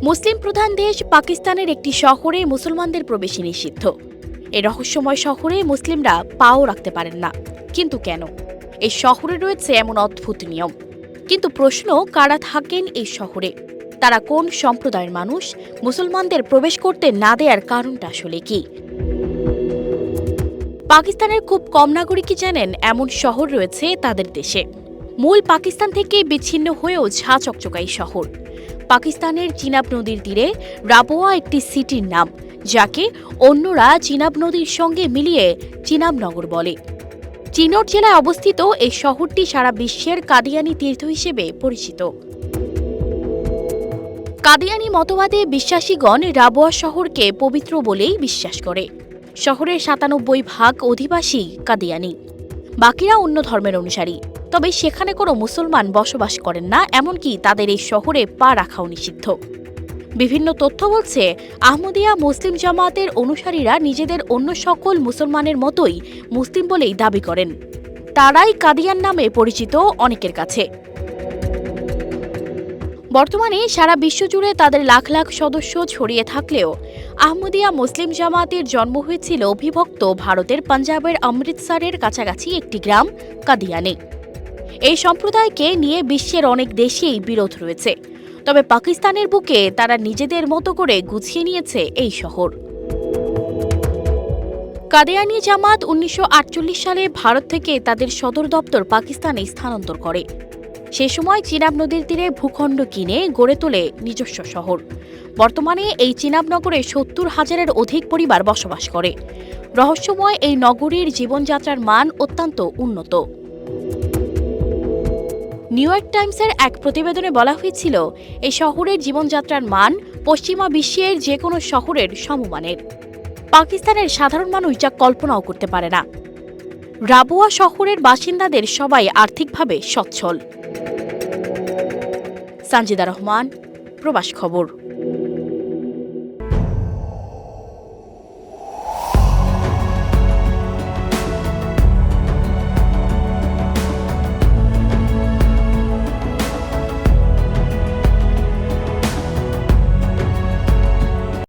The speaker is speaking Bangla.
মুসলিম প্রধান দেশ পাকিস্তানের একটি শহরে মুসলমানদের প্রবেশ নিষিদ্ধ। এই রহস্যময় শহরে মুসলিমরা পাও রাখতে পারেন না। কিন্তু কেন? এই শহরে রয়েছে এমন অদ্ভুত নিয়ম। কিন্তু প্রশ্ন, কারা থাকেন এই শহরে? তারা কোন সম্প্রদায়ের মানুষ? মুসলমানদের প্রবেশ করতে না দেওয়ার কারণটা আসলে কি? পাকিস্তানের খুব কম নাগরিকই জানেন এমন শহর রয়েছে তাদের দেশে। মূল পাকিস্তান থেকে বিচ্ছিন্ন হয়েও ঝাঁ চকচকা এই শহর। পাকিস্তানের চিনাব নদীর তীরে রাবোয়া একটি সিটির নাম, যাকে অন্যরা চিনাব নদীর সঙ্গে মিলিয়ে চিনাবনগর বলে। চিনোট জেলায় অবস্থিত এই শহরটি সারা বিশ্বের কাদিয়ানি তীর্থ হিসেবে পরিচিত। কাদিয়ানি মতবাদে বিশ্বাসীগণ রাবোয়া শহরকে পবিত্র বলেই বিশ্বাস করে। শহরের ৯৭% অধিবাসী কাদিয়ানি, বাকিরা অন্য ধর্মের অনুসারী। তবে সেখানে কোনো মুসলমান বসবাস করেন না, এমনকি তাদের এই শহরে পা রাখাও নিষিদ্ধ। বিভিন্ন তথ্য বলছে, আহমদিয়া মুসলিম জামায়াতের অনুসারীরা নিজেদের অন্য সকল মুসলমানের মতোই মুসলিম বলেই দাবি করেন। তারাই কাদিয়ান নামে পরিচিত অনেকের কাছে। বর্তমানে সারা বিশ্বজুড়ে তাদের লাখ লাখ সদস্য ছড়িয়ে থাকলেও আহমদিয়া মুসলিম জামায়াতের জন্ম হয়েছিল অবিভক্ত ভারতের পাঞ্জাবের অমৃতসরের কাছাকাছি একটি গ্রাম কাদিয়ানে। এই সম্প্রদায়কে নিয়ে বিশ্বের অনেক দেশেই বিরোধ রয়েছে। তবে পাকিস্তানের বুকে তারা নিজেদের মতো করে গুছিয়ে নিয়েছে এই শহর। কাদিয়ানি জামাত ১৯৪৮ সালে ভারত থেকে তাদের সদর দপ্তর পাকিস্তানে স্থানান্তর করে। সে সময় চিনাব নদীর তীরে ভূখণ্ড কিনে গড়ে তোলে নিজস্ব শহর। বর্তমানে এই চিনাবনগরে ৭০,০০০-এর অধিক পরিবার বসবাস করে। রহস্যময় এই নগরীর জীবনযাত্রার মান অত্যন্ত উন্নত। নিউ ইয়র্ক টাইমসের এক প্রতিবেদনে বলা হয়েছিল, এই শহরের জীবনযাত্রার মান পশ্চিমা বিশ্বের যে কোনো শহরের সমমানের। পাকিস্তানের সাধারণ মানুষ যা কল্পনাও করতে পারে না। রাবোয়া শহরের বাসিন্দাদের সবাই আর্থিকভাবে সচ্ছল। সানজিদা রহমান, প্রবাস খবর।